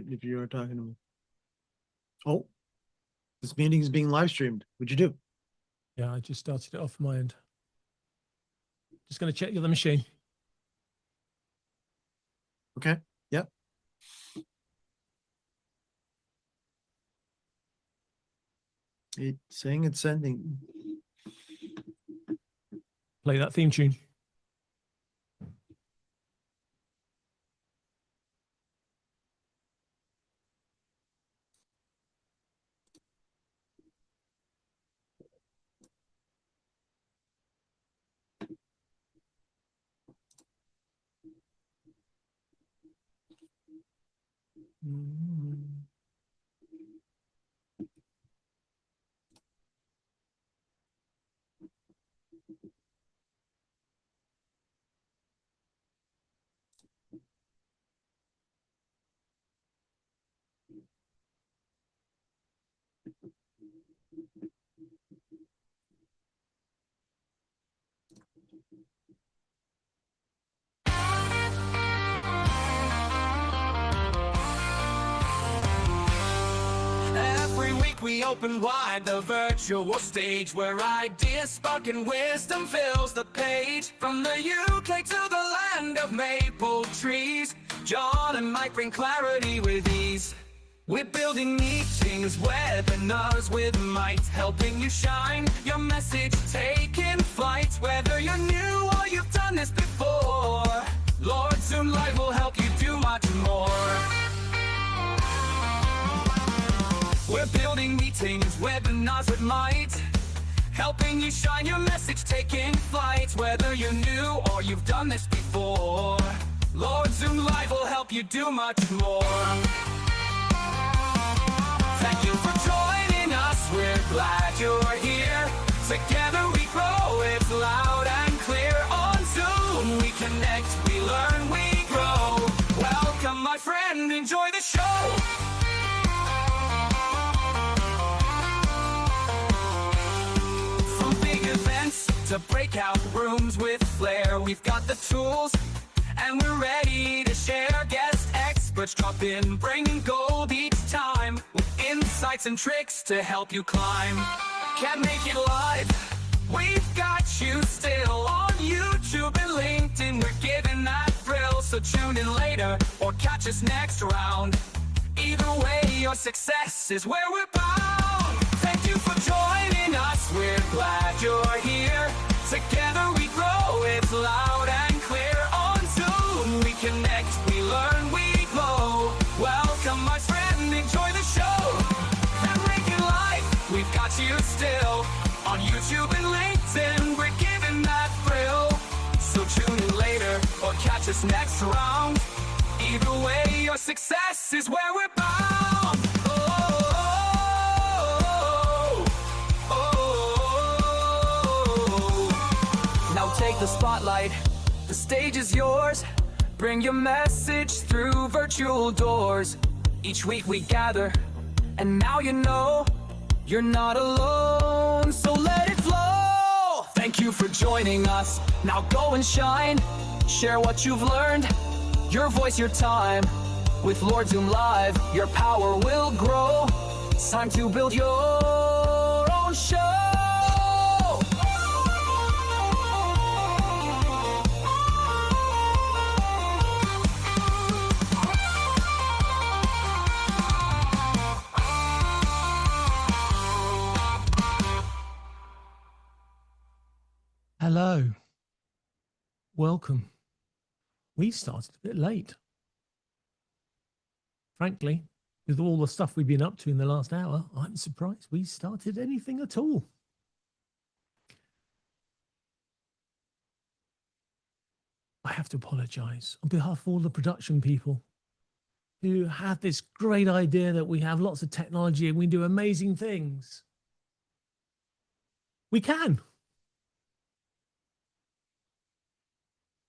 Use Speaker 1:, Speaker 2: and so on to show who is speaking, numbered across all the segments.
Speaker 1: if you are talking to me. Oh, this meeting is being live streamed. What'd you do?
Speaker 2: Yeah, I just started it off my end. Just going to check the other machine.
Speaker 1: Okay. Yep. It's saying it's sending.
Speaker 2: Play that theme tune.
Speaker 3: Every week we open wide the virtual stage where ideas spark and wisdom fills the page. From the UK to the land of maple trees, John and Mike bring clarity with ease. We're building meetings, webinars with might, helping you shine your message, taking flight. Whether you're new or you've done this before, Lord Zoom Live will help you do much more. We're building meetings, webinars with might, helping you shine your message, taking flight. Whether you're new or you've done this before, Lord Zoom Live will help you do much more. Thank you for joining us, we're glad you're here. Together we grow, it's loud and clear. On Zoom we connect, we learn, we grow. Welcome my friend, enjoy the show. To breakout rooms with flair, we've got the tools and we're ready to share. Guest experts drop in, bringing gold each time, with insights and tricks to help you climb. Can't make it live, we've got you still. On YouTube and LinkedIn we're giving that thrill. So tune in later or catch us next round. Either way, your success is where we're bound. Thank you for joining us, we're glad you're here. Together we grow, it's loud and clear. On Zoom we connect, we learn, we glow. Welcome my friend, enjoy the show. And make it live, we've got you still. On YouTube and LinkedIn we're giving that thrill. So tune in later or catch us next round. Either way, your success is where we're bound. Take the spotlight, the stage is yours. Bring your message through virtual doors. Each week we gather, and now you know you're not alone, so let it flow. Thank you for joining us, now go and shine. Share what you've learned, your voice, your time. With Lord Zoom Live, your power will grow. It's time to build your own show.
Speaker 2: Hello. Welcome. We started a bit late. Frankly, with all the stuff we've been up to in the last hour, I'm surprised we started anything at all. I have to apologize on behalf of all the production people who had this great idea that we have lots of technology and we do amazing things. We can.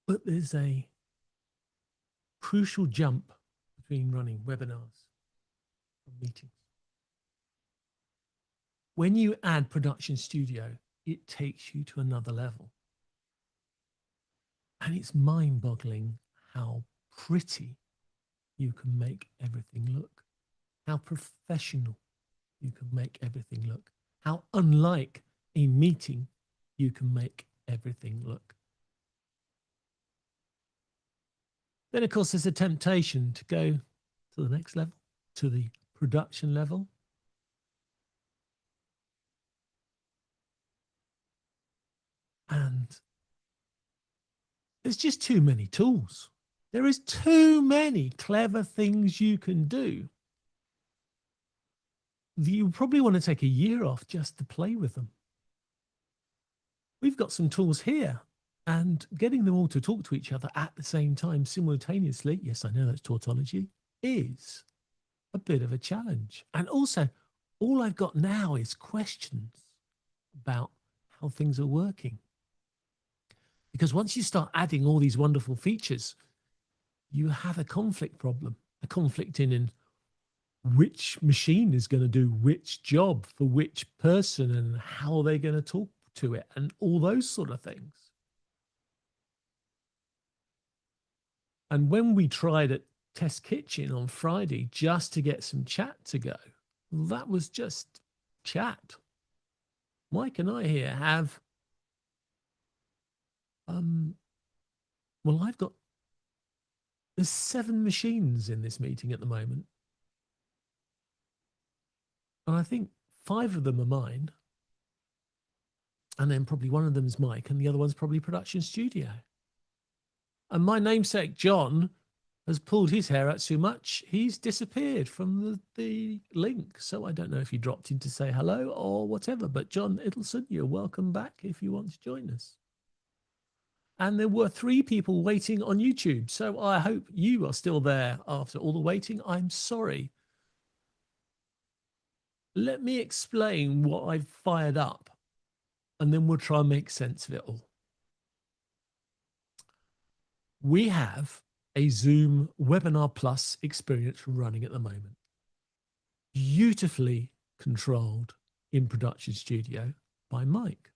Speaker 2: But there's a crucial jump between running webinars and meetings. When you add Production Studio, it takes you to another level. And it's mind-boggling how pretty you can make everything look. how professional you can make everything look, how unlike a meeting you can make everything look. Then, of course, there's a temptation to go to the next level, to the production level. And there's just too many tools. There is too many clever things you can do. You probably want to take a year off just to play with them. We've got some tools here, and getting them all to talk to each other at the same time simultaneously, yes, I know that's tautology, is a bit of a challenge. And also, all I've got now is questions about how things are working. Because once you start adding all these wonderful features, you have a conflict problem, a conflict in which machine is going to do which job for which person and how they're going to talk to it and all those sort of things. And when we tried at Test Kitchen on Friday just to get some chat to go, that was just chat. Mike and I here have, well, there's 7 machines in this meeting at the moment. And I think 5 of them are mine. And then probably one of them is Mike, and the other one's probably Production Studio. And my namesake, John, has pulled his hair out so much, he's disappeared from the link. So I don't know if he dropped in to say hello or whatever. But John Iddleson, you're welcome back if you want to join us. And there were 3 people waiting on YouTube. So I hope you are still there after all the waiting. I'm sorry. Let me explain what I've fired up, and then we'll try and make sense of it all. We have a Zoom Webinar Plus experience running at the moment, beautifully controlled in Production Studio by Mike.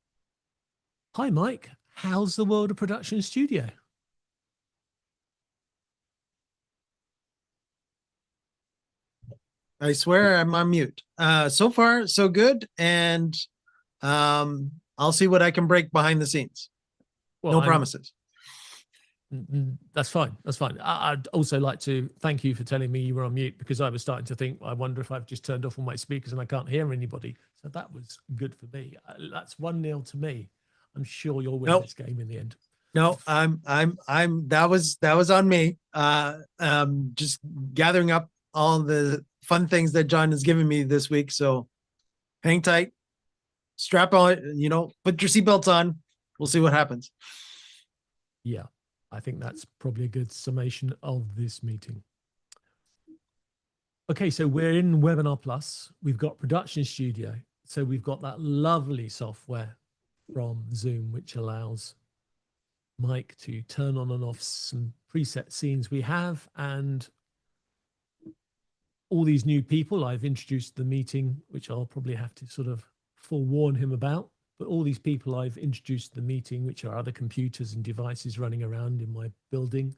Speaker 2: Hi, Mike. How's the world of Production Studio?
Speaker 1: I swear I'm on mute. So far, so good. And I'll see what I can break behind the scenes.
Speaker 2: Well,
Speaker 1: No promises.
Speaker 2: That's fine. That's fine. I'd also like to thank you for telling me you were on mute, because I was starting to think, I wonder if I've just turned off all my speakers and I can't hear anybody. So that was good for me. That's 1-0 to me. I'm sure you'll win this game in the end.
Speaker 1: No, that was on me. Just gathering up all the fun things that John has given me this week. So hang tight, strap on, put your seatbelts on. We'll see what happens.
Speaker 2: Yeah, I think that's probably a good summation of this meeting. Okay, so we're in Webinar Plus. We've got Production Studio. So we've got that lovely software from Zoom, which allows Mike to turn on and off some preset scenes we have. And all these new people I've introduced to the meeting, which I'll probably have to sort of forewarn him about. But all these people I've introduced to the meeting, which are other computers and devices running around in my building,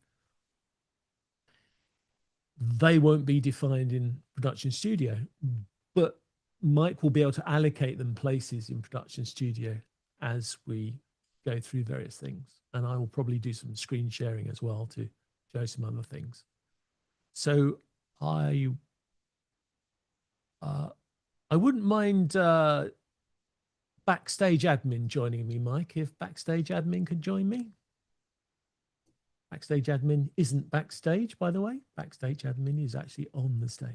Speaker 2: they won't be defined in Production Studio, but Mike will be able to allocate them places in Production Studio as we go through various things. And I will probably do some screen sharing as well to show some other things. So I wouldn't mind Backstage Admin joining me, Mike, if Backstage Admin could join me. Backstage Admin isn't backstage, by the way. Backstage Admin is actually on the stage.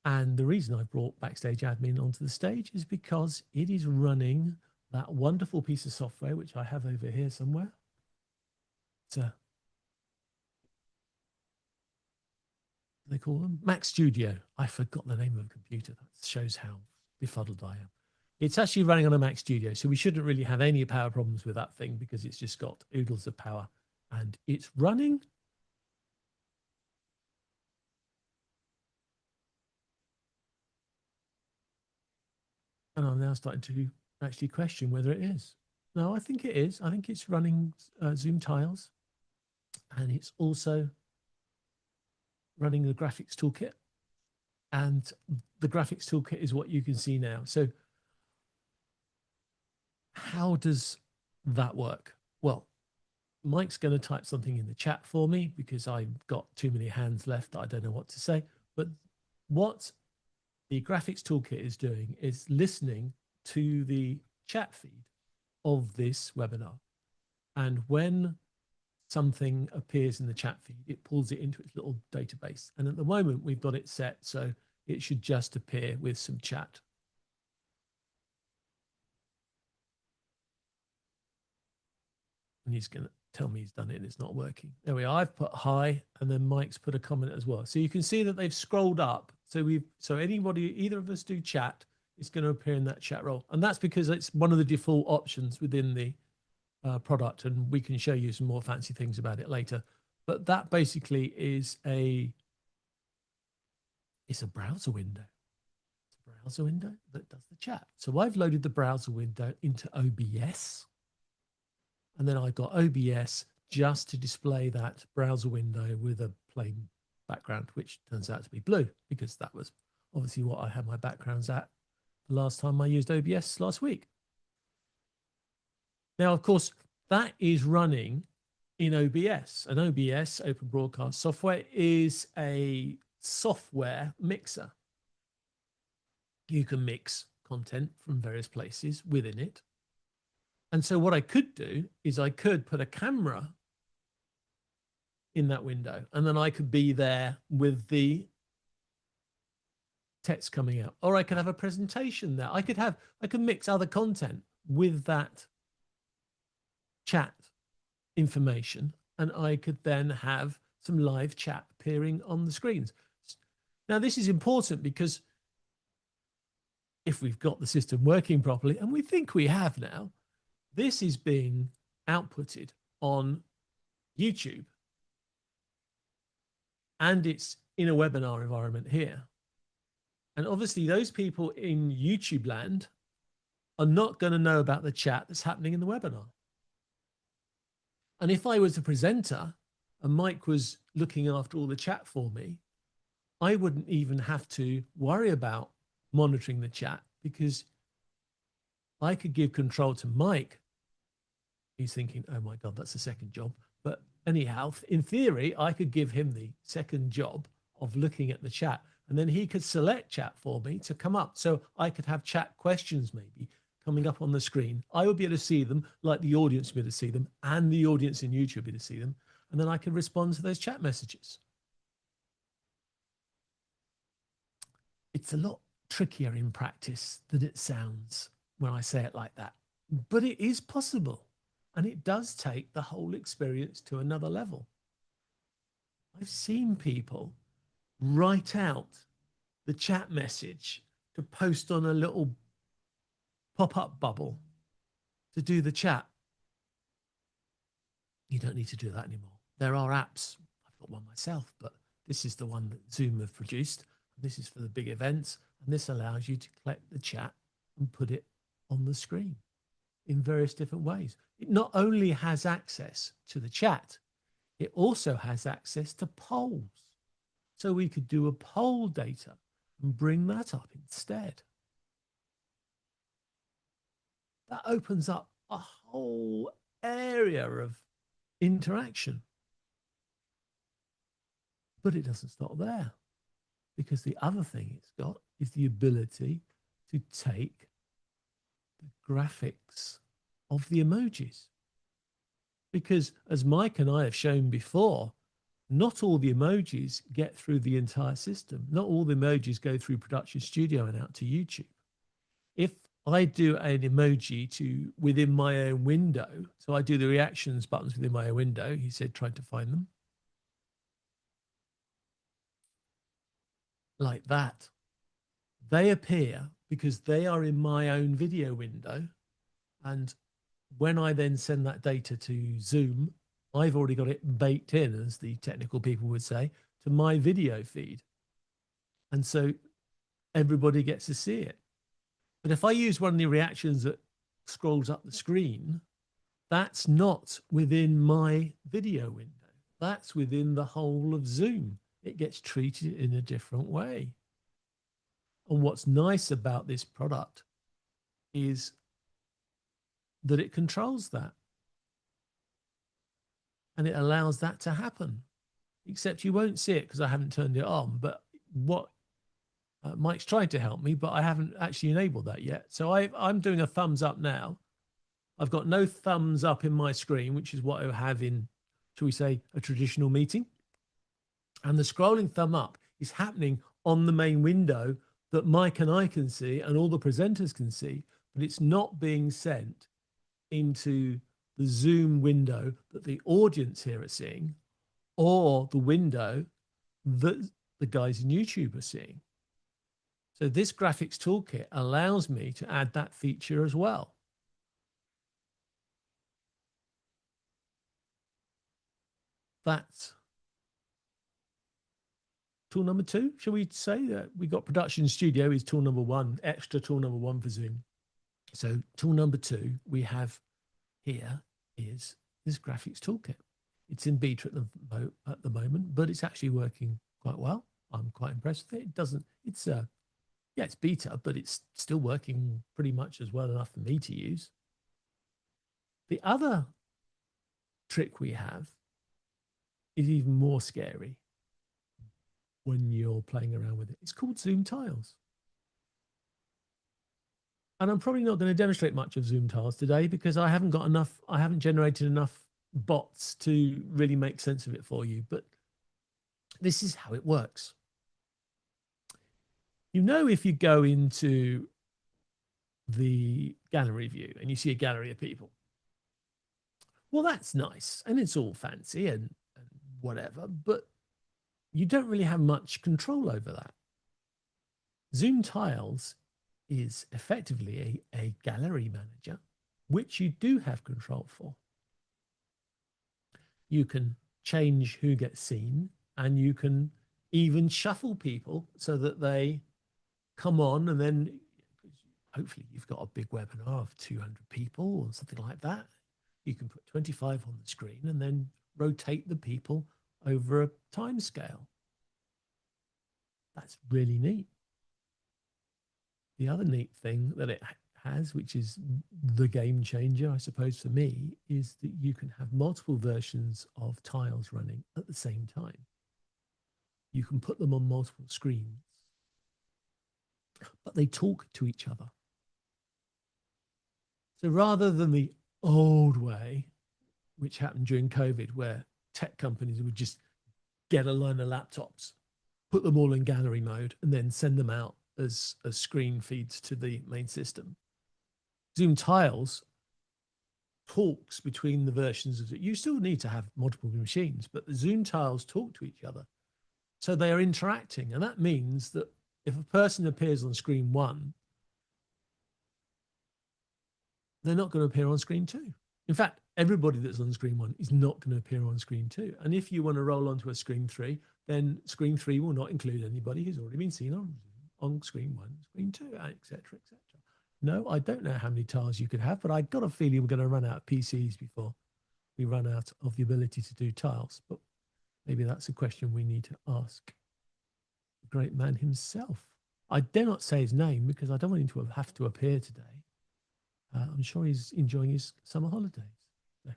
Speaker 2: And the reason I brought Backstage Admin onto the stage is because it is running that wonderful piece of software, which I have over here somewhere. It's a, what do they call them? Mac Studio. I forgot the name of the computer. That shows how befuddled I am. It's actually running on a Mac Studio, so we shouldn't really have any power problems with that thing because it's just got oodles of power and it's running. And I'm now starting to actually question whether it is. No, I think it is. I think it's running Zoom Tiles, and it's also running the graphics toolkit. And the graphics toolkit is what you can see now. So how does that work? Well, Mike's going to type something in the chat for me because I've got too many hands left that I don't know what to say. But what the graphics toolkit is doing is listening to the chat feed of this webinar. And when something appears in the chat feed, it pulls it into its little database. And at the moment, we've got it set so it should just appear with some chat. And he's going to tell me he's done it and it's not working. There we are. I've put hi, and then Mike's put a comment as well. So you can see that they've scrolled up. So anybody, either of us do chat, it's going to appear in that chat role. And that's because it's one of the default options within the product, and we can show you some more fancy things about it later. But that basically is it's a browser window. It's a browser window that does the chat. So I've loaded the browser window into OBS, and then I've got OBS just to display that browser window with a plain background, which turns out to be blue, because that was obviously what I had my backgrounds at the last time I used OBS last week. Now, of course, that is running in OBS. And OBS, Open Broadcast Software, is a software mixer. You can mix content from various places within it. And so what I could do is I could put a camera in that window, and then I could be there with the text coming out, or I could have a presentation there. I could mix other content with that chat information, and I could then have some live chat appearing on the screens. Now, this is important because if we've got the system working properly, and we think we have now, this is being outputted on YouTube, and it's in a webinar environment here. And obviously those people in YouTube land are not going to know about the chat that's happening in the webinar. And if I was a presenter and Mike was looking after all the chat for me, I wouldn't even have to worry about monitoring the chat, because I could give control to Mike. He's thinking, oh my God, that's a second job. But anyhow, in theory, I could give him the second job of looking at the chat, and then he could select chat for me to come up. So I could have chat questions maybe coming up on the screen. I would be able to see them like the audience would be able to see them, and the audience in YouTube would be able to see them. And then I could respond to those chat messages. It's a lot trickier in practice than it sounds when I say it like that, but it is possible. And it does take the whole experience to another level. I've seen people write out the chat message to post on a little pop-up bubble to do the chat. You don't need to do that anymore. There are apps. I've got one myself, but this is the one that Zoom have produced. This is for the big events, and this allows you to collect the chat and put it on the screen in various different ways. It not only has access to the chat, it also has access to polls. So we could do a poll data and bring that up instead. That opens up a whole area of interaction. But it doesn't stop there, because the other thing it's got is the ability to take the graphics of the emojis. Because as Mike and I have shown before, not all the emojis get through the entire system. Not all the emojis go through Production Studio and out to YouTube. If I do an emoji within my own window, so I do the reactions buttons within my own window, he said, trying to find them. Like that. They appear because they are in my own video window. And when I then send that data to Zoom, I've already got it baked in, as the technical people would say, to my video feed. And so everybody gets to see it. But if I use one of the reactions that scrolls up the screen, that's not within my video window. That's within the whole of Zoom. It gets treated in a different way. And what's nice about this product is that it controls that. And it allows that to happen. Except you won't see it because I haven't turned it on. But what Mike's tried to help me, but I haven't actually enabled that yet. So I'm doing a thumbs up now. I've got no thumbs up in my screen, which is what I have in, shall we say, a traditional meeting. And the scrolling thumb up is happening on the main window that Mike and I can see and all the presenters can see, but it's not being sent into the Zoom window that the audience here are seeing, or the window that the guys in YouTube are seeing. So this graphics toolkit allows me to add that feature as well. That's tool number 2. Shall we say that we got Production Studio is tool number 1, extra tool number 1 for Zoom. So tool number 2 we have here is this graphics toolkit. It's in beta at the moment, but it's actually working quite well. I'm quite impressed with it. It doesn't, it's yeah, it's beta, but it's still working pretty much as well enough for me to use. The other trick we have is even more scary when you're playing around with it. It's called Zoom Tiles. And I'm probably not going to demonstrate much of Zoom Tiles today because I haven't got enough, I haven't generated enough bots to really make sense of it for you. But this is how it works. You know, if you go into the gallery view and you see a gallery of people, well, that's nice and it's all fancy and whatever, but you don't really have much control over that. Zoom Tiles is effectively a gallery manager, which you do have control for. You can change who gets seen, and you can even shuffle people so that they come on, and then hopefully you've got a big webinar of 200 people or something like that. You can put 25 on the screen and then rotate the people over a time scale. That's really neat. The other neat thing that it has, which is the game changer, I suppose, for me, is that you can have multiple versions of tiles running at the same time. You can put them on multiple screens, but they talk to each other. So rather than the old way, which happened during COVID, where tech companies would just get a line of laptops, put them all in gallery mode, and then send them out as screen feeds to the main system. Zoom Tiles talks between the versions of it. You still need to have multiple machines, but the Zoom Tiles talk to each other. So they are interacting. And that means that if a person appears on screen 1, they're not going to appear on screen 2. In fact, everybody that's on screen 1 is not going to appear on screen 2. And if you want to roll onto a screen 3, then screen 3 will not include anybody who's already been seen on screen 1, screen 2, et cetera, et cetera. No, I don't know how many tiles you could have, but I got a feeling we're going to run out of PCs before we run out of the ability to do tiles. But maybe that's a question we need to ask the great man himself. I dare not say his name because I don't want him to have to appear today. I'm sure he's enjoying his summer holidays. So,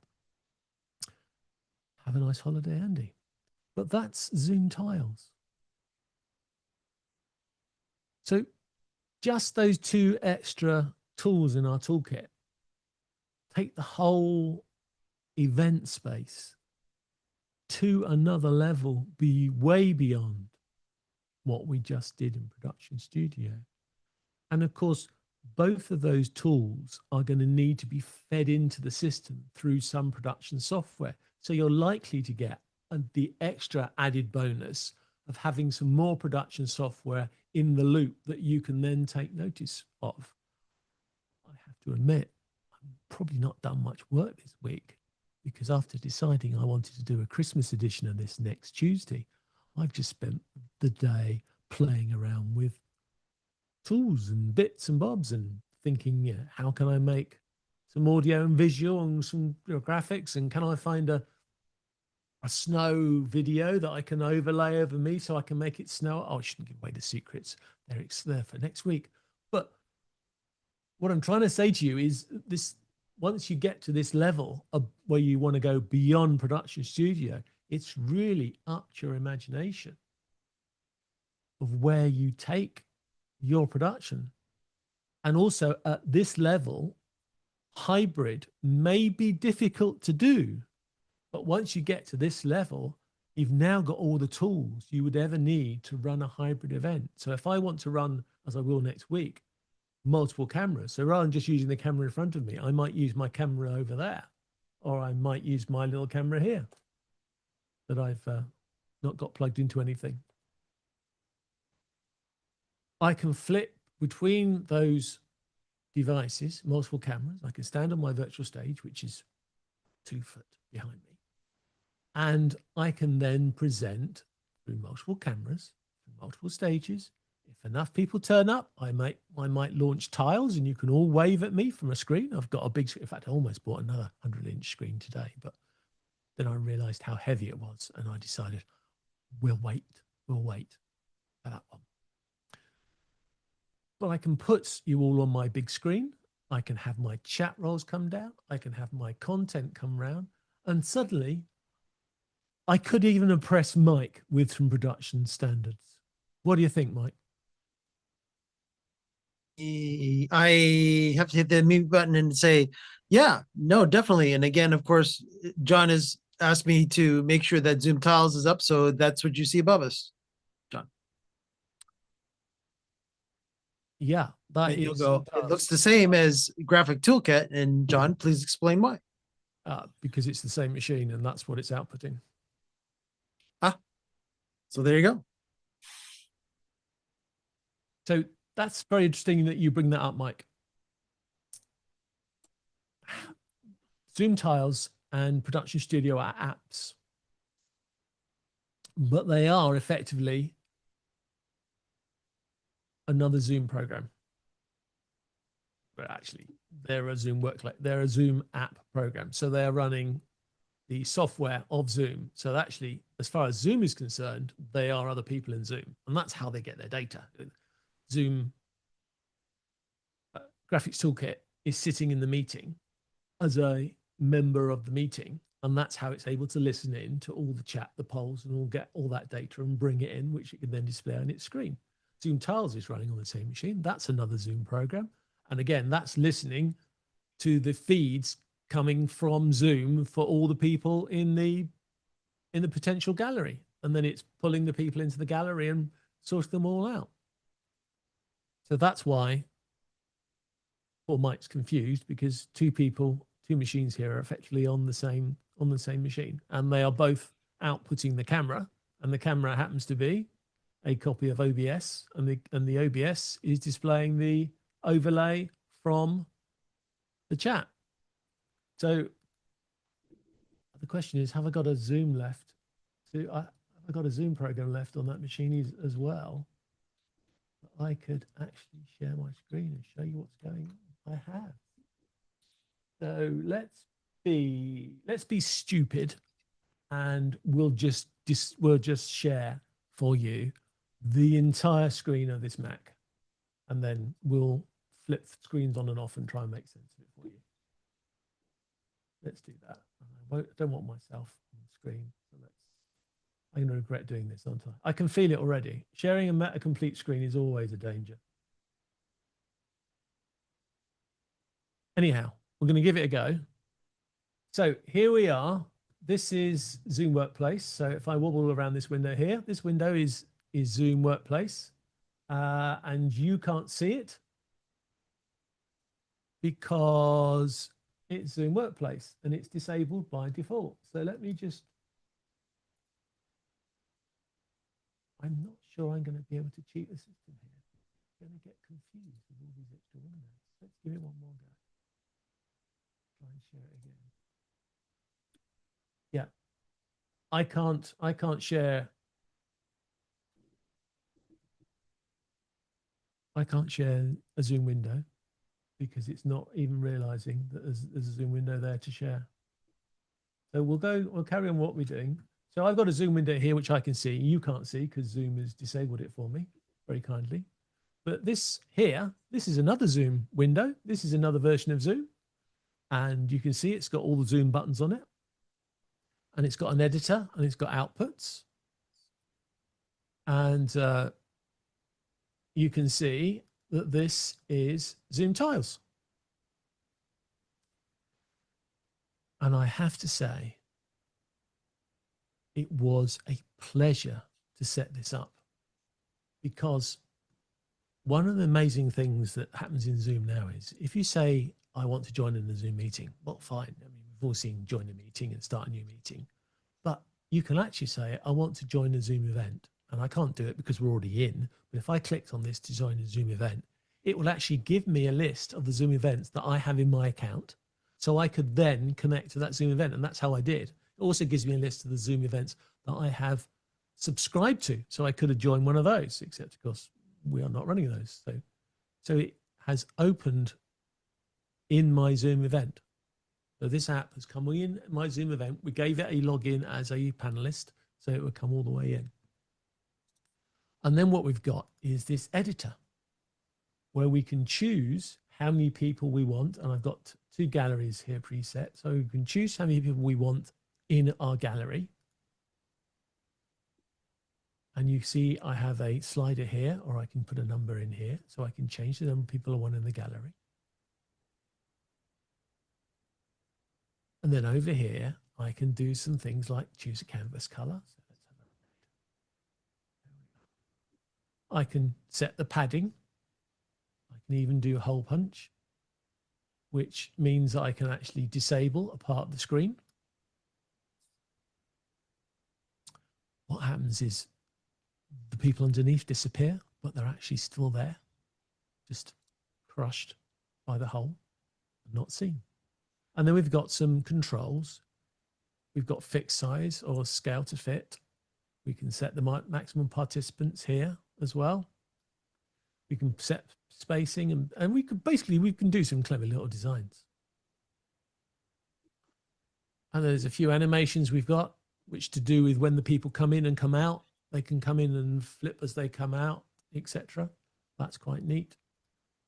Speaker 2: have a nice holiday, Andy. But that's Zoom Tiles. So just those 2 extra tools in our toolkit take the whole event space to another level, be way beyond what we just did in Production Studio. And of course, both of those tools are going to need to be fed into the system through some production software. So you're likely to get the extra added bonus of having some more production software in the loop that you can then take notice of. I have to admit, I've probably not done much work this week because after deciding I wanted to do a Christmas edition of this next Tuesday, I've just spent the day playing around with tools and bits and bobs and thinking, yeah, how can I make some audio and visual and some graphics, and can I find a a snow video that I can overlay over me so I can make it snow. Oh, I shouldn't give away the secrets. It's there for next week. But what I'm trying to say to you is this: once you get to this level of where you want to go beyond production studio, it's really up to your imagination of where you take your production. And also at this level, hybrid may be difficult to do, but once you get to this level, you've now got all the tools you would ever need to run a hybrid event. So if I want to run, as I will next week, multiple cameras, so rather than just using the camera in front of me, I might use my camera over there, or I might use my little camera here that I've not got plugged into anything. I can flip between those devices, multiple cameras. I can stand on my virtual stage, which is 2 foot behind me. And I can then present through multiple cameras, multiple stages. If enough people turn up, I might launch tiles and you can all wave at me from a screen. I've got a big, in fact, I almost bought another 100-inch screen today, but then I realized how heavy it was and I decided we'll wait for that one. But I can put you all on my big screen. I can have my chat roles come down. I can have my content come round. And suddenly, I could even impress Mike with some production standards. What do you think, Mike?
Speaker 1: I have to hit the mute button and say, yeah, no, definitely. And again, of course, John has asked me to make sure that Zoom Tiles is up. So that's what you see above us, John.
Speaker 2: Yeah, that
Speaker 1: And you'll
Speaker 2: is.
Speaker 1: go, it looks the same as Graphic Toolkit. And John, please explain why.
Speaker 2: Because it's the same machine and that's what it's outputting.
Speaker 1: So there you go.
Speaker 2: So that's very interesting that you bring that up, Mike. Zoom Tiles and Production Studio are apps, but they are effectively another Zoom program. But actually, they're a Zoom they're a Zoom app program. So they're running the software of Zoom. So actually, as far as Zoom is concerned, they are other people in Zoom. And that's how they get their data. Zoom Graphics Toolkit is sitting in the meeting as a member of the meeting. And that's how it's able to listen in to all the chat, the polls, and all get all that data and bring it in, which it can then display on its screen. Zoom Tiles is running on the same machine. That's another Zoom program. And again, that's listening to the feeds coming from Zoom for all the people in the potential gallery. And then it's pulling the people into the gallery and sorting them all out. So that's why poor Mike's confused, because two machines here are effectively on the same machine, and they are both outputting the camera, and the camera happens to be a copy of OBS, and the OBS is displaying the overlay from the chat. So the question is, have I got a Zoom left? Have I got a Zoom program left on that machine as well? I could actually share my screen and show you what's going on. I have. So let's be stupid, and we'll just share for you the entire screen of this Mac, and then we'll flip screens on and off and try and make sense of it for you. Let's do that. I don't want myself on the screen, so I'm going to regret doing this, aren't I? I can feel it already. Sharing a complete screen is always a danger. Anyhow, we're going to give it a go. So here we are. This is Zoom Workplace. So if I wobble around this window here, this window is Zoom Workplace. And you can't see it because it's Zoom Workplace and it's disabled by default. So let me just, I'm not sure I'm going to be able to cheat the system here. I'm going to get confused with all these extra windows. Let's give it one more go. Try and share it again. Yeah, I can't share. I can't share a Zoom window because it's not even realizing that there's a Zoom window there to share. So we'll carry on what we're doing. So I've got a Zoom window here, which I can see. You can't see because Zoom has disabled it for me very kindly. But this here, this is another Zoom window. This is another version of Zoom. And you can see it's got all the Zoom buttons on it. And it's got an editor and it's got outputs. And you can see that this is Zoom Tiles. And I have to say, it was a pleasure to set this up, because one of the amazing things that happens in Zoom now is if you say, I want to join in the Zoom meeting, well, fine. I mean, we've all seen join a meeting and start a new meeting, but you can actually say, I want to join a Zoom event. And I can't do it because we're already in. But if I clicked on this to join a Zoom event, it will actually give me a list of the Zoom events that I have in my account. So I could then connect to that Zoom event. And that's how I did. It also gives me a list of the Zoom events that I have subscribed to. So I could have joined one of those, except of course we are not running those. So it has opened in my Zoom event. So this app has come in my Zoom event. We gave it a login as a panelist, so it would come all the way in. And then what we've got is this editor where we can choose how many people we want. And I've got 2 galleries here preset. So we can choose how many people we want in our gallery. And you see I have a slider here, or I can put a number in here. So I can change the number of people I want in the gallery. And then over here, I can do some things like choose a canvas color. So let's have a look. I can set the padding. I can even do a hole punch, which means that I can actually disable a part of the screen. What happens is the people underneath disappear, but they're actually still there, just crushed by the hole and not seen. And then we've got some controls. We've got fixed size or scale to fit. We can set the maximum participants here as well. We can set spacing, and we can do some clever little designs. And there's a few animations we've got, which to do with when the people come in and come out. They can come in and flip as they come out, etc. That's quite neat.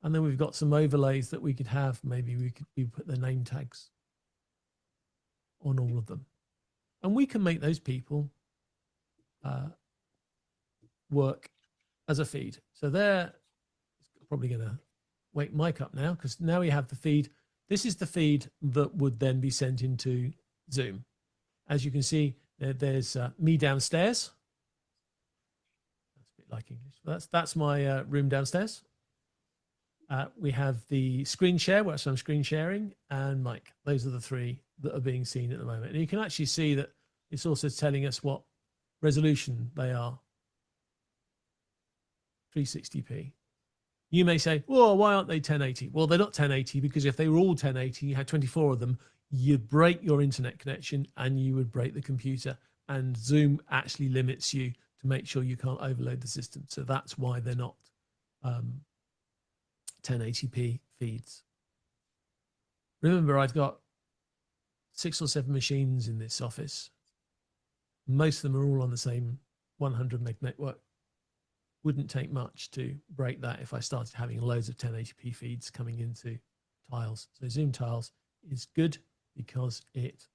Speaker 2: And then we've got some overlays that we could have. Maybe we put the name tags on all of them. And we can make those people work as a feed. So they're probably going to wake Mike up now, because now we have the feed. This is the feed that would then be sent into Zoom. As you can see, there's me downstairs. That's a bit like English. That's my room downstairs. We have the screen share, where I'm screen sharing, and Mike. Those are the 3 that are being seen at the moment. And you can actually see that it's also telling us what resolution they are. 360p. You may say, well, why aren't they 1080? Well, they're not 1080 because if they were all 1080, you had 24 of them, you'd break your internet connection and you would break the computer. And Zoom actually limits you to make sure you can't overload the system. So that's why they're not 1080p feeds. Remember, I've got 6 or 7 machines in this office. Most of them are all on the same 100 meg network. Wouldn't take much to break that if I started having loads of 1080p feeds coming into Tiles. So Zoom Tiles is good because it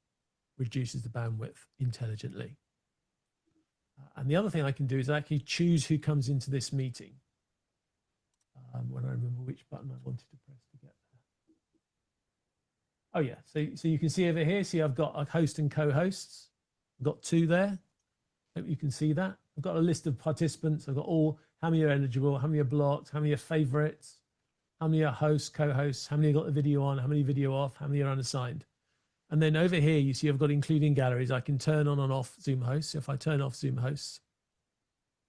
Speaker 2: reduces the bandwidth intelligently. And the other thing I can do is actually choose who comes into this meeting. When I remember which button I wanted to press to get there. Oh yeah, so you can see over here, see I've got a host and co-hosts. I've got 2 there. Hope you can see that. I've got a list of participants. I've got how many are eligible, how many are blocked, how many are favorites, how many are hosts, co-hosts, how many have got the video on, how many video off, how many are unassigned. And then over here, you see I've got including galleries. I can turn on and off Zoom hosts. So if I turn off Zoom hosts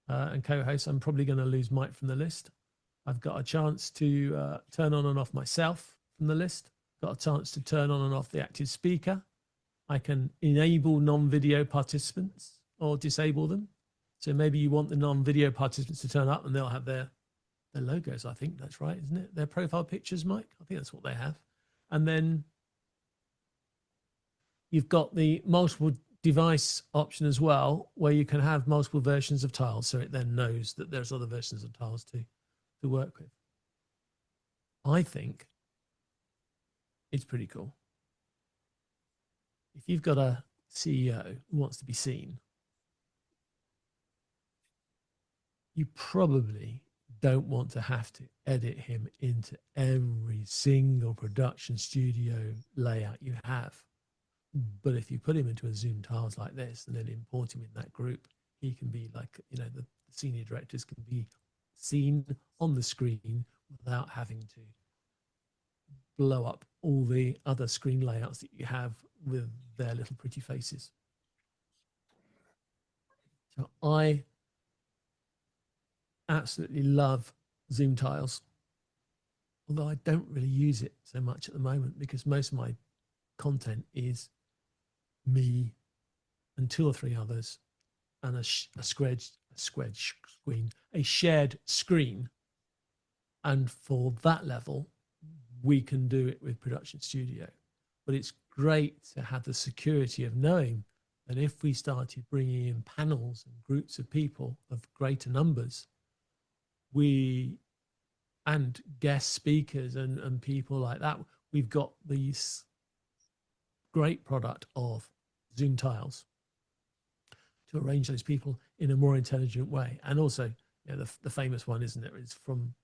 Speaker 2: and co-hosts, I'm probably going to lose Mike from the list. I've got a chance to turn on and off myself from the list. Got a chance to turn on and off the active speaker. I can enable non-video participants or disable them. So maybe you want the non-video participants to turn up and they'll have their logos. I think that's right, isn't it? Their profile pictures, Mike. I think that's what they have. And then you've got the multiple device option as well, where you can have multiple versions of tiles, so it then knows that there's other versions of tiles to work with. I think it's pretty cool. If you've got a CEO who wants to be seen, you probably don't want to have to edit him into every single production studio layout you have. But if you put him into a Zoom Tiles like this and then import him in that group, he can be like, you know, the senior directors can be seen on the screen without having to blow up all the other screen layouts that you have with their little pretty faces. So I absolutely love Zoom Tiles, although I don't really use it so much at the moment because most of my content is me and 2 or 3 others and a shared screen. And for that level, we can do it with Production Studio. But it's great to have the security of knowing that if we started bringing in panels and groups of people of greater numbers, and guest speakers and people like that, we've got these great product of Zoom Tiles to arrange those people in a more intelligent way. And also, you know, the famous one, isn't it? It's from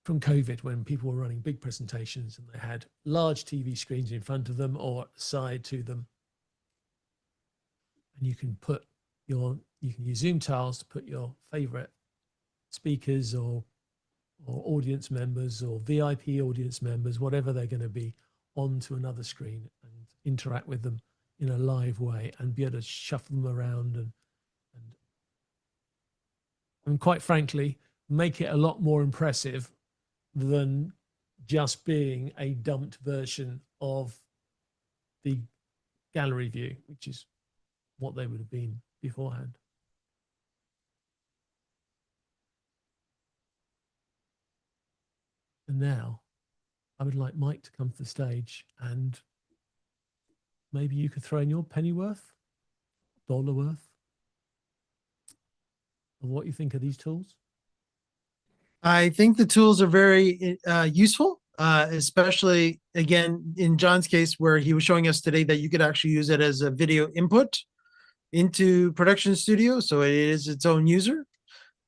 Speaker 2: COVID, when people were running big presentations and they had large TV screens in front of them or side to them. And you can use Zoom Tiles to put your favorite speakers or audience members or VIP audience members, whatever they're going to be, onto another screen and interact with them in a live way and be able to shuffle them around and quite frankly, make it a lot more impressive than just being a dumped version of the gallery view, which is what they would have been beforehand. And now I would like Mike to come to the stage and maybe you could throw in your penny worth, dollar worth, of what you think of these tools.
Speaker 1: I think the tools are very useful, especially again, in John's case, where he was showing us today that you could actually use it as a video input into Production Studio. So it is its own user.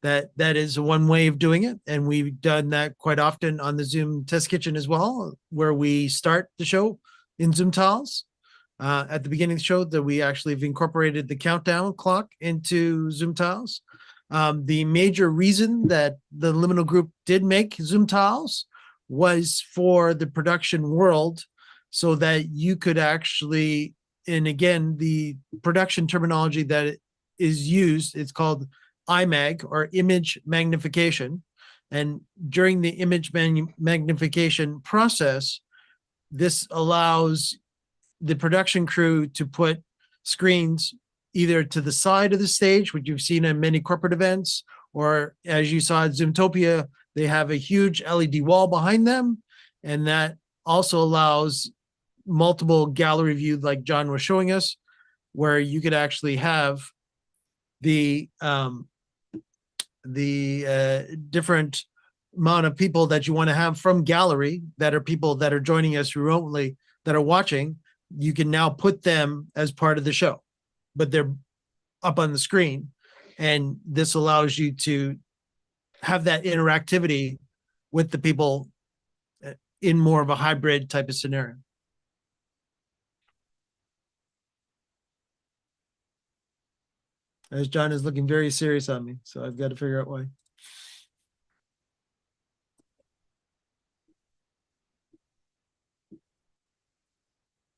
Speaker 1: That is one way of doing it. And we've done that quite often on the Zoom Test Kitchen as well, where we start the show in Zoom Tiles. At the beginning of the show, that we actually have incorporated the countdown clock into Zoom Tiles. The major reason that the Liminal Group did make Zoom Tiles was for the production world, so that you could actually, and again, the production terminology that is used, it's called IMAG, or image magnification. And during the image magnification process, this allows the production crew to put screens either to the side of the stage, which you've seen in many corporate events, or as you saw at Zoomtopia, they have a huge LED wall behind them. And that also allows multiple gallery view, like John was showing us, where you could actually have the different amount of people that you want to have from gallery, that are people that are joining us remotely, that are watching. You can now put them as part of the show, but they're up on the screen. And this allows you to have that interactivity with the people in more of a hybrid type of scenario. As John is looking very serious on me, so I've got to figure out why.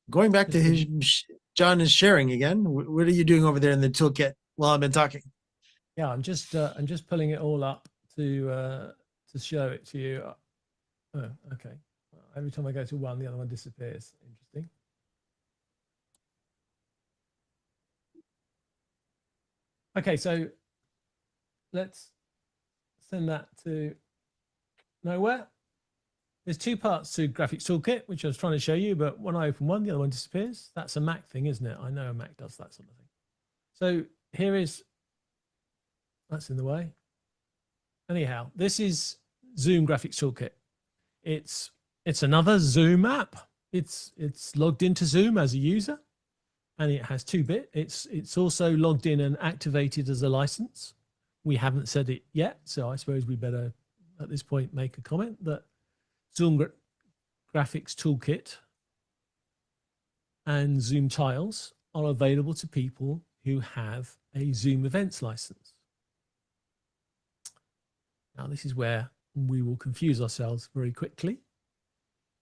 Speaker 1: Going back to his, John is sharing again. What are you doing over there in the toolkit while I've been talking?
Speaker 2: Yeah, I'm just pulling it all up to show it to you. Oh, okay. Every time I go to one, the other one disappears. Interesting. Okay, so let's send that to nowhere. There's two parts to Graphics Toolkit, which I was trying to show you, but when I open one, the other one disappears. That's a Mac thing, isn't it? I know a Mac does that sort of thing. So here is, that's in the way. Anyhow, this is Zoom Graphics Toolkit. It's another Zoom app. It's logged into Zoom as a user, and it has 2-bit. It's also logged in and activated as a license. We haven't said it yet, so I suppose we better at this point make a comment that Zoom Graphics Toolkit and Zoom Tiles are available to people who have a Zoom Events license. Now, this is where we will confuse ourselves very quickly.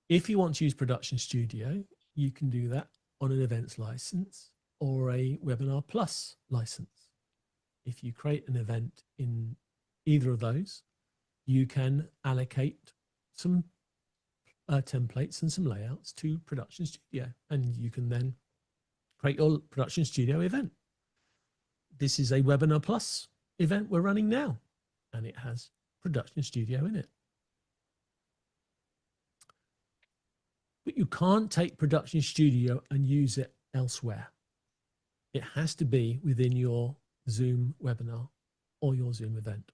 Speaker 2: If you want to use Production Studio, you can do that on an events license or a Webinar Plus license. If you create an event in either of those, you can allocate some templates and some layouts to Production Studio, and you can then create your Production Studio event. This is a Webinar Plus event we're running now, and it has Production Studio in it. But you can't take Production Studio and use it elsewhere. It has to be within your Zoom webinar or your Zoom event.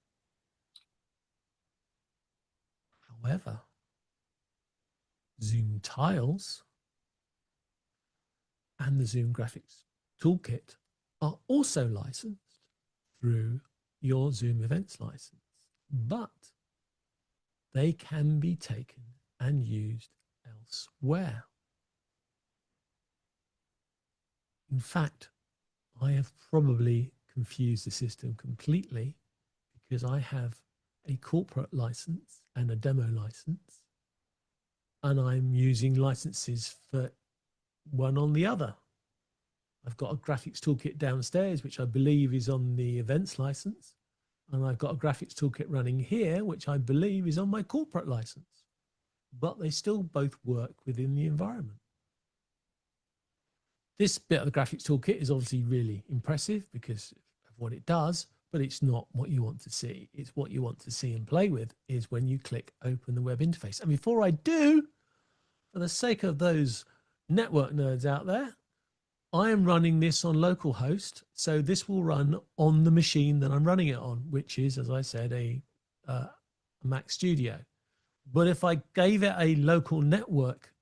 Speaker 2: However, Zoom Tiles and the Zoom Graphics Toolkit are also licensed through your Zoom Events license, but they can be taken and used elsewhere. In fact, I have probably confused the system completely because I have a corporate license and a demo license, and I'm using licenses for one on the other. I've got a Graphics Toolkit downstairs, which I believe is on the events license, and I've got a Graphics Toolkit running here, which I believe is on my corporate license, but they still both work within the environment. This bit of the Graphics Toolkit is obviously really impressive because of what it does, but it's not what you want to see. It's what you want to see and play with is when you click open the web interface. And before I do, for the sake of those network nerds out there, I am running this on localhost. So this will run on the machine that I'm running it on, which is, as I said, a Mac Studio. But if I gave it a local network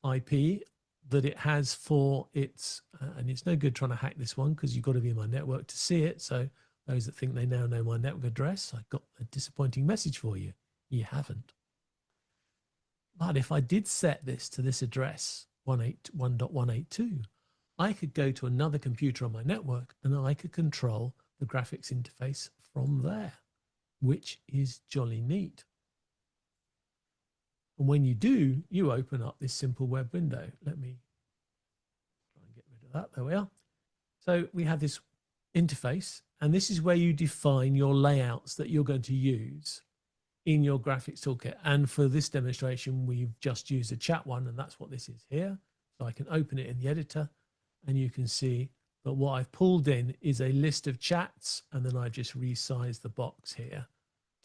Speaker 2: IP that it has for its, and it's no good trying to hack this one because you've got to be in my network to see it. So those that think they now know my network address, I've got a disappointing message for you. You haven't. But if I did set this to this address, 181.182, I could go to another computer on my network and I could control the graphics interface from there, which is jolly neat. And when you do, you open up this simple web window. Let me try and get rid of that. There we are. So we have this interface, and this is where you define your layouts that you're going to use in your Graphics Toolkit. And for this demonstration, we've just used a chat one, and that's what this is here. So I can open it in the editor, and you can see that what I've pulled in is a list of chats, and then I just resize the box here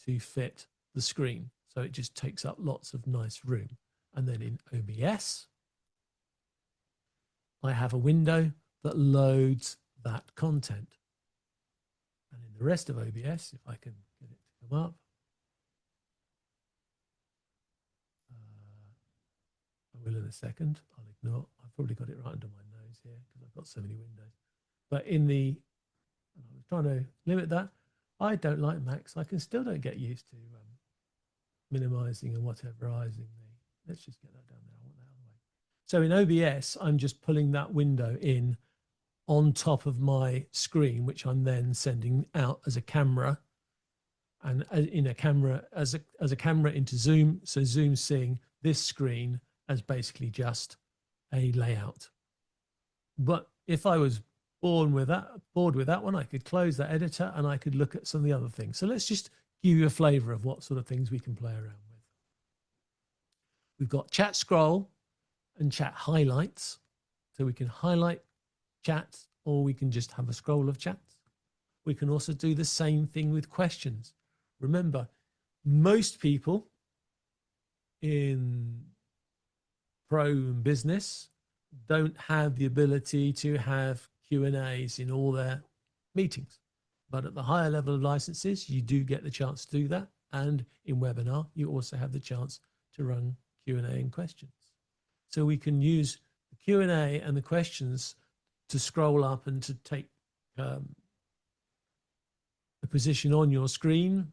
Speaker 2: to fit the screen. So it just takes up lots of nice room. And then in OBS, I have a window that loads that content. And in the rest of OBS, if I can get it to come up, I will in a second. I'll ignore. I've probably got it right under my nose here because I've got so many windows. But in the, I was trying to limit that. I don't like Macs. I still don't get used to minimizing and whateverizing the, let's just get that down there. I want that out of the way. So in OBS, I'm just pulling that window in on top of my screen, which I'm then sending out as a camera and in a camera as a camera into Zoom. So Zoom's seeing this screen as basically just a layout. But if I was bored with that one, I could close that editor and I could look at some of the other things. So let's just give you a flavor of what sort of things we can play around with. We've got chat scroll and chat highlights. So we can highlight chats or we can just have a scroll of chats. We can also do the same thing with questions. Remember, most people in Pro and Business don't have the ability to have Q&As in all their meetings. But at the higher level of licenses, you do get the chance to do that. And in Webinar, you also have the chance to run Q&A and questions. So we can use the Q&A and the questions to scroll up and to take the position on your screen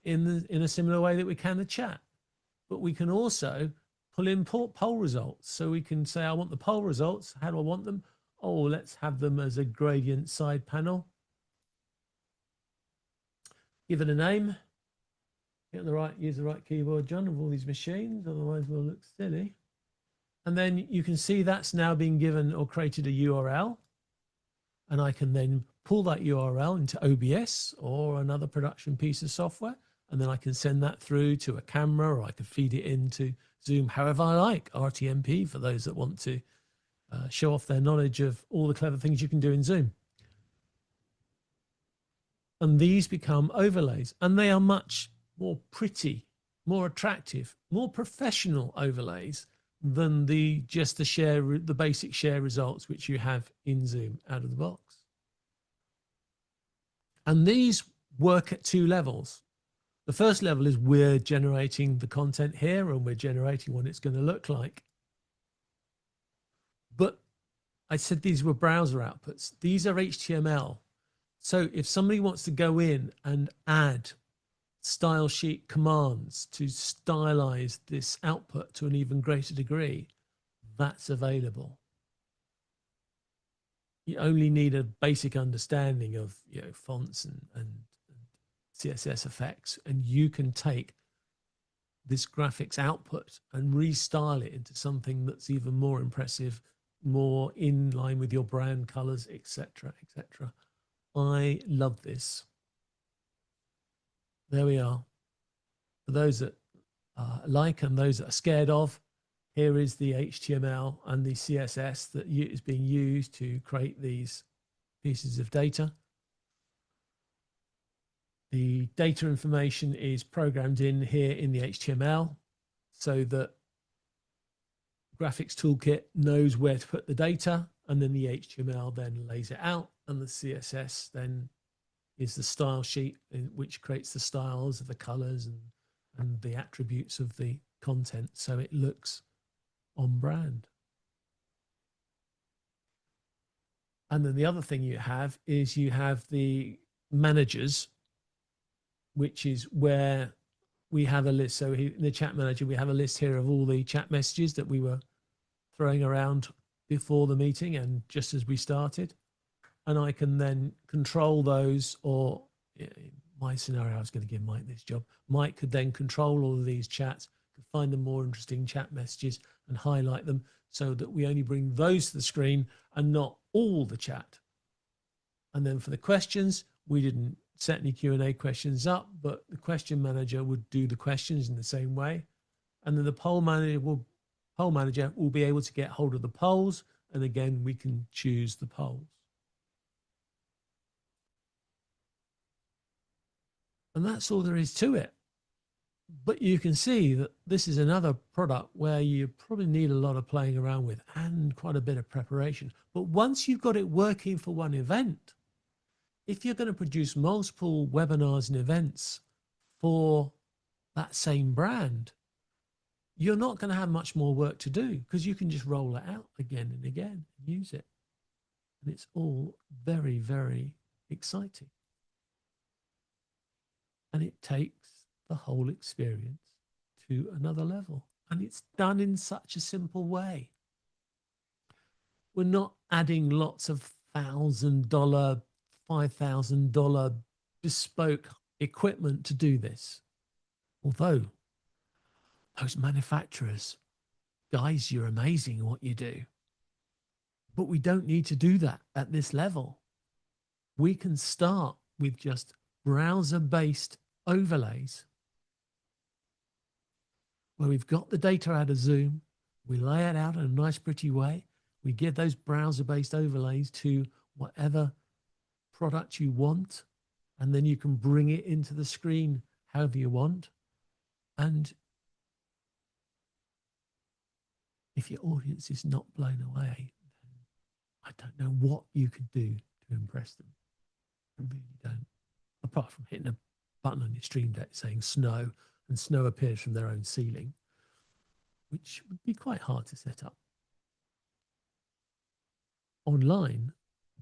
Speaker 2: in a similar way that we can the chat. But we can also pull in poll results. So we can say, I want the poll results. How do I want them? Oh, let's have them as a gradient side panel. Give it a name. Get the right, use the right keyboard, John, of all these machines. Otherwise we'll look silly. And then you can see that's now been given or created a URL. And I can then pull that URL into OBS or another production piece of software. And then I can send that through to a camera, or I can feed it into Zoom, however I like, RTMP for those that want to show off their knowledge of all the clever things you can do in Zoom. And these become overlays, and they are much more pretty, more attractive, more professional overlays than the basic share results which you have in Zoom out of the box. And these work at two levels. The first level is we're generating the content here and we're generating what it's going to look like. But I said these were browser outputs. These are HTML. So if somebody wants to go in and add style sheet commands to stylize this output to an even greater degree, that's available. You only need a basic understanding of fonts and CSS effects, and you can take this graphics output and restyle it into something that's even more impressive, more in line with your brand colors, etc., etc. I love this. There we are. For those that like and those that are scared of, here is the HTML and the CSS that is being used to create these pieces of data. The data information is programmed in here in the HTML so that Graphics Toolkit knows where to put the data, and then the HTML then lays it out, and the CSS then is the style sheet which creates the styles of the colors and the attributes of the content so it looks on brand. And then the other thing you have is you have the managers, which is where we have a list. So in the chat manager, we have a list here of all the chat messages that we were throwing around before the meeting and just as we started. And I can then control those, or in my scenario, I was going to give Mike this job. Mike could then control all of these chats, could find the more interesting chat messages and highlight them so that we only bring those to the screen and not all the chat. And then for the questions, we didn't set any Q&A questions up, but the question manager would do the questions in the same way. And then the poll manager will be able to get hold of the polls. And again, we can choose the polls. And that's all there is to it. But you can see that this is another product where you probably need a lot of playing around with and quite a bit of preparation. But once you've got it working for one event, if you're going to produce multiple webinars and events for that same brand, you're not going to have much more work to do because you can just roll it out again and again and use it. And it's all very, very exciting. And it takes the whole experience to another level. And it's done in such a simple way. We're not adding lots of $1,000, $5,000 bespoke equipment to do this. Although those manufacturers, guys, you're amazing at what you do. But we don't need to do that at this level. We can start with just browser-based overlays where we've got the data out of Zoom, we lay it out in a nice pretty way, we give those browser-based overlays to whatever product you want, and then you can bring it into the screen however you want, and if your audience is not blown away, then I don't know what you could do to impress them. I really don't. Apart from hitting a button on your Stream Deck saying snow, and snow appears from their own ceiling, which would be quite hard to set up. Online,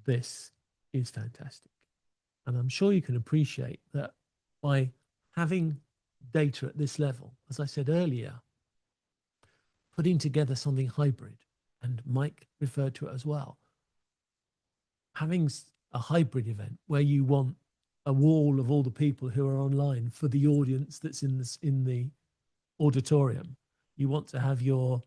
Speaker 2: this is fantastic. And I'm sure you can appreciate that by having data at this level, as I said earlier, putting together something hybrid, and Mike referred to it as well, having a hybrid event where you want a wall of all the people who are online for the audience that's in the auditorium. You want to have your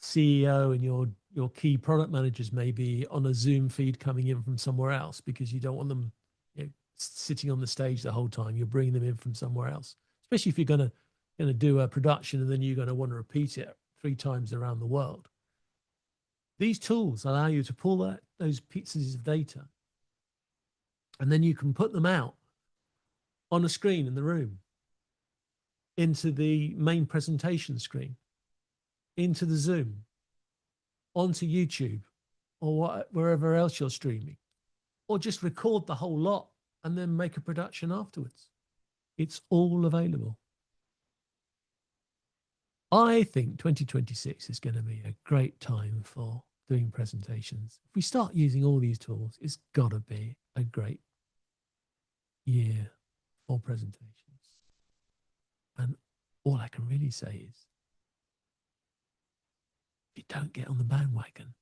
Speaker 2: CEO and your key product managers maybe on a Zoom feed coming in from somewhere else, because you don't want them, you know, sitting on the stage the whole time. You're bringing them in from somewhere else, especially if you're going to do a production and then you're going to want to repeat it 3 times around the world. These tools allow you to pull those pieces of data, and then you can put them out on a screen in the room, into the main presentation screen, into the Zoom, onto YouTube, or wherever else you're streaming, or just record the whole lot and then make a production afterwards. It's all available. I think 2026 is going to be a great time for doing presentations. If we start using all these tools, it's got to be a great year for presentations. And all I can really say is, if you don't get on the bandwagon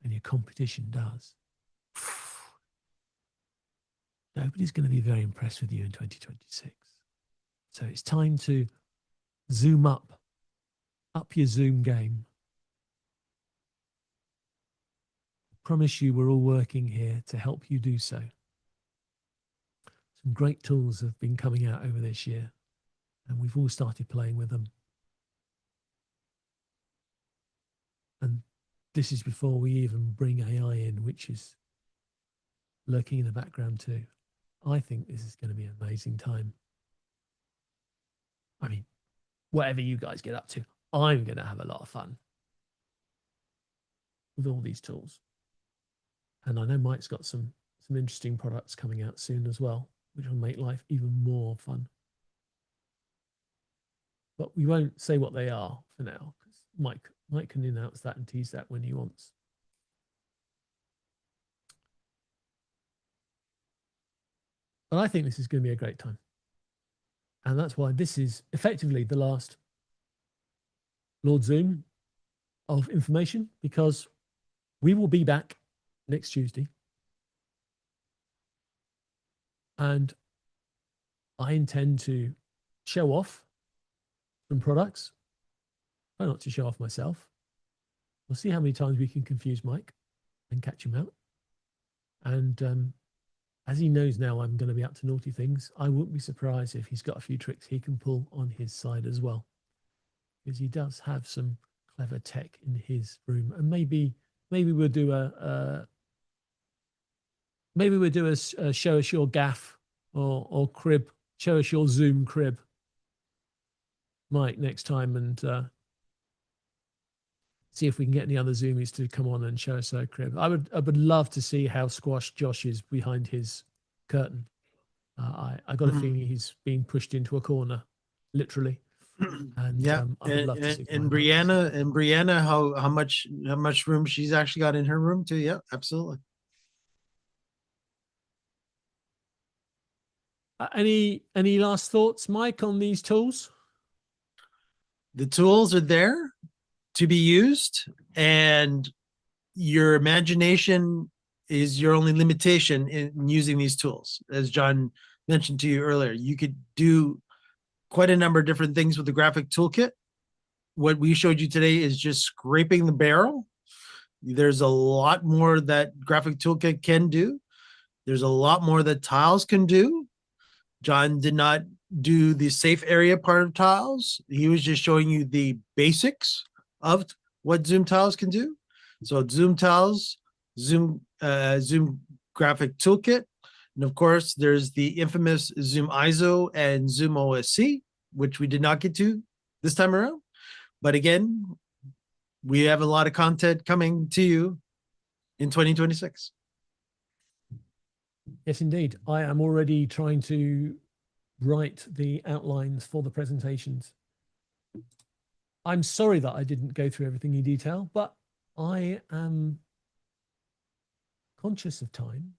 Speaker 2: and your competition does, nobody's going to be very impressed with you in 2026. So it's time to zoom up your Zoom game. I promise you we're all working here to help you do so. Some great tools have been coming out over this year, and we've all started playing with them. And this is before we even bring AI in, which is lurking in the background too. I think this is going to be an amazing time. I mean, whatever you guys get up to, I'm going to have a lot of fun with all these tools. And I know Mike's got some interesting products coming out soon as well, which will make life even more fun. But we won't say what they are for now, because Mike can announce that and tease that when he wants. But I think this is going to be a great time. And that's why this is effectively the last Lord Zoom of information, because we will be back next Tuesday. And I intend to show off some products. Try not to show off myself. We'll see how many times we can confuse Mike and catch him out. And as he knows now I'm going to be up to naughty things, I wouldn't be surprised if he's got a few tricks he can pull on his side as well, because he does have some clever tech in his room. And maybe we'll do a show us your gaff or crib, show us your Zoom crib, Mike, next time, and see if we can get any other Zoomies to come on and show us their crib. I would love to see how squashed Josh is behind his curtain. I got a feeling he's being pushed into a corner, literally. And
Speaker 1: yeah,
Speaker 2: I would love to see
Speaker 1: and Brianna, how much room she's actually got in her room too. Yeah, absolutely.
Speaker 2: Any last thoughts, Mike, on these tools?
Speaker 1: The tools are there to be used, and your imagination is your only limitation in using these tools. As John mentioned to you earlier, you could do quite a number of different things with the graphic toolkit. What we showed you today is just scraping the barrel. There's a lot more that graphic toolkit can do. There's a lot more that tiles can do. John did not do the safe area part of tiles. He was just showing you the basics of what Zoom tiles can do. So Zoom tiles, Zoom graphic toolkit, and of course there's the infamous Zoom ISO and Zoom OSC, which we did not get to this time around. But again, we have a lot of content coming to you in 2026.
Speaker 2: Yes, indeed. I am already trying to write the outlines for the presentations. I'm sorry that I didn't go through everything in detail, but I am conscious of time.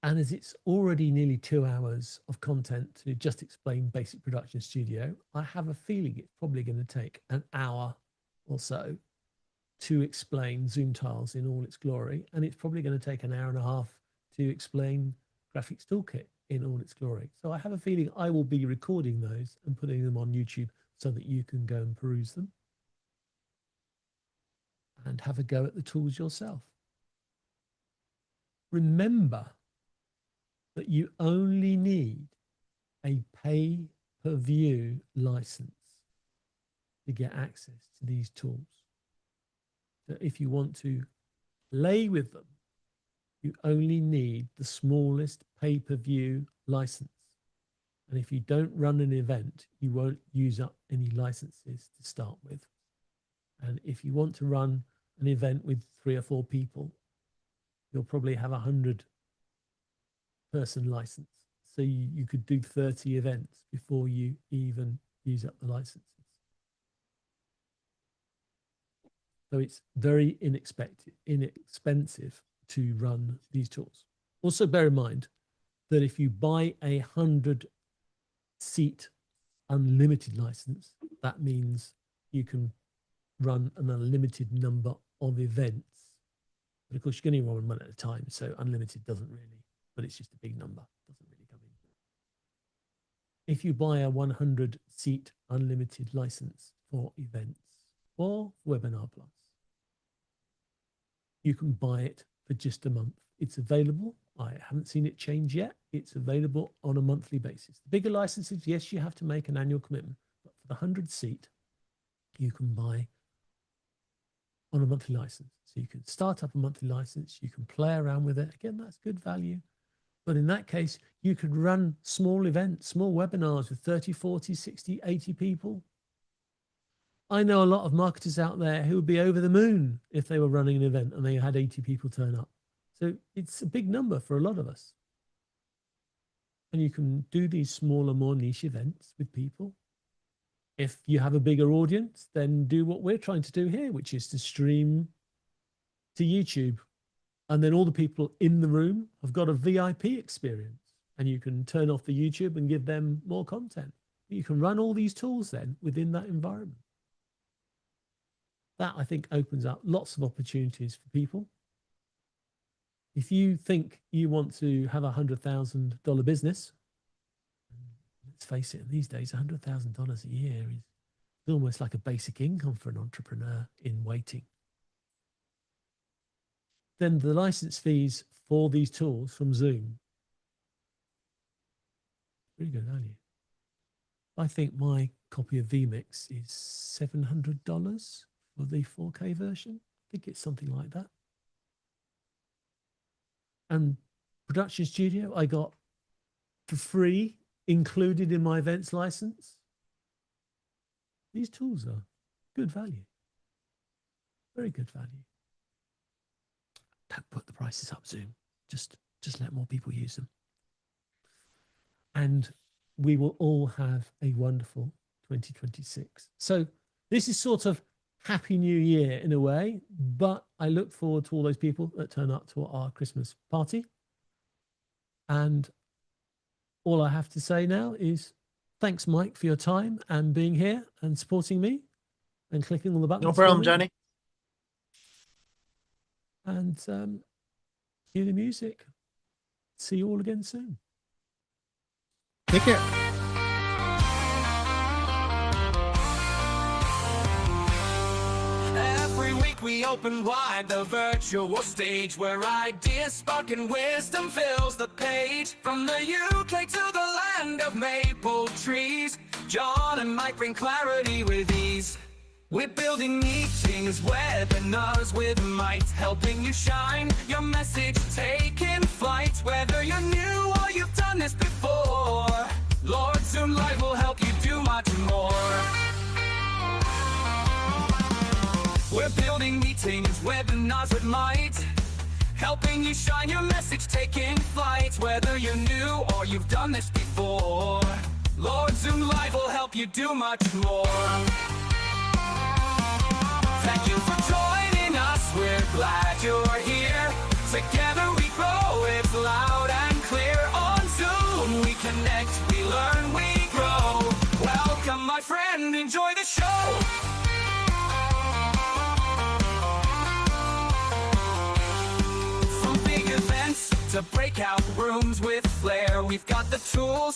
Speaker 2: And as it's already nearly 2 hours of content to just explain Basic Production Studio, I have a feeling it's probably going to take an hour or so to explain Zoom Tiles in all its glory. And it's probably going to take an hour and a half to explain Graphics Toolkit in all its glory. So I have a feeling I will be recording those and putting them on YouTube so that you can go and peruse them and have a go at the tools yourself. Remember that you only need a pay-per-view license to get access to these tools. So if you want to play with them, you only need the smallest pay-per-view license. And if you don't run an event, you won't use up any licenses to start with. And if you want to run an event with 3 or 4 people, you'll probably have a 100-person license. So you could do 30 events before you even use up the licenses. So it's very inexpensive to run these tools. Also bear in mind that if you buy a 100-seat unlimited license, that means you can run an unlimited number of events. But of course, you can only run one at a time, so unlimited doesn't really, but it's just a big number, doesn't really come in. If you buy a 100-seat unlimited license for events or Webinar Plus, you can buy it for just a month. It's available. I haven't seen it change yet. It's available on a monthly basis. The bigger licenses, yes, you have to make an annual commitment, but for the 100-seat, you can buy on a monthly license. So you can start up a monthly license, you can play around with it. Again, that's good value. But in that case, you could run small events, small webinars with 30, 40, 60, 80 people. I know a lot of marketers out there who would be over the moon if they were running an event and they had 80 people turn up. So it's a big number for a lot of us. And you can do these smaller, more niche events with people. If you have a bigger audience, then do what we're trying to do here, which is to stream to YouTube. And then all the people in the room have got a VIP experience. And you can turn off the YouTube and give them more content. You can run all these tools then within that environment. That, I think, opens up lots of opportunities for people. If you think you want to have a $100,000 business, let's face it, these days, $100,000 a year is almost like a basic income for an entrepreneur in waiting. Then the license fees for these tools from Zoom, really good value. I think my copy of vMix is $700 for the 4K version. I think it's something like that. And Production Studio, I got for free, included in my events license. These tools are good value. Very good value. Don't put the prices up, Zoom. Just let more people use them. And we will all have a wonderful 2026. So this is sort of Happy New Year in a way, but I look forward to all those people that turn up to our Christmas party. And all I have to say now is thanks, Mike, for your time and being here and supporting me and clicking all the buttons.
Speaker 1: No problem, Johnny.
Speaker 2: And cue the music. See you all again soon.
Speaker 1: Take care.
Speaker 3: Every week we open wide the virtual stage where ideas spark and wisdom fills the page. From the UK to the land of maple trees, John and Mike bring clarity with ease. We're building meetings, webinars with might, helping you shine, your message taking flight. Whether you're new or you've done this before, Lord Zoom Live will help you do much more. Zoom nods with might, helping you shine your message, taking flight. Whether you're new or you've done this before, Lord Zoom Live will help you do much more. Thank you for joining us, we're glad you're here. Together we grow, it's loud and clear. On Zoom we connect, we learn, we grow. Welcome my friend, enjoy the show. From big events to breakout rooms with flair, we've got the tools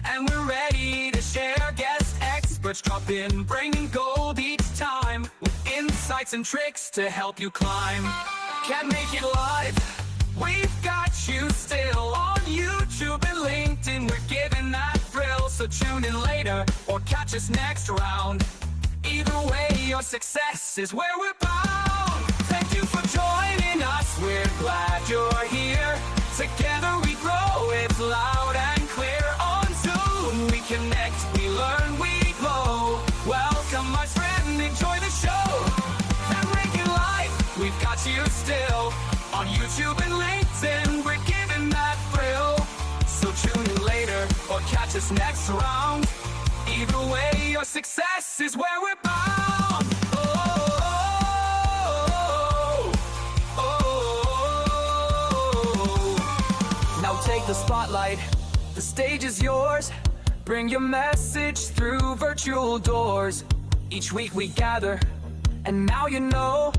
Speaker 3: and we're ready to share. Guest experts drop in, bringing gold each time, with insights and tricks to help you climb. Can't make it live, we've got you still. On YouTube and LinkedIn, we're giving that thrill. So tune in later or catch us next round. Either way, your success is where we're bound. Thank you for joining us, we're glad you're here. Together we grow, it's loud and clear. On Zoom we connect, we learn, we glow. Welcome my friend, enjoy the show. And make it live, we've got you still. On YouTube and LinkedIn, we're giving that thrill. So tune in later or catch us next round. Either way, your success is where we're bound. Now take the spotlight, the stage is yours. Bring your message through virtual doors. Each week we gather, and now you know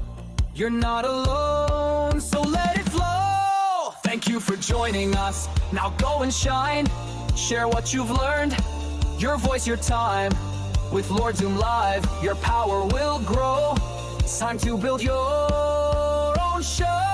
Speaker 3: you're not alone, so let it flow. Thank you for joining us, now go and shine. Share what you've learned, your voice, your time. With Lord Zoom Live, your power will grow. It's time to build your own show.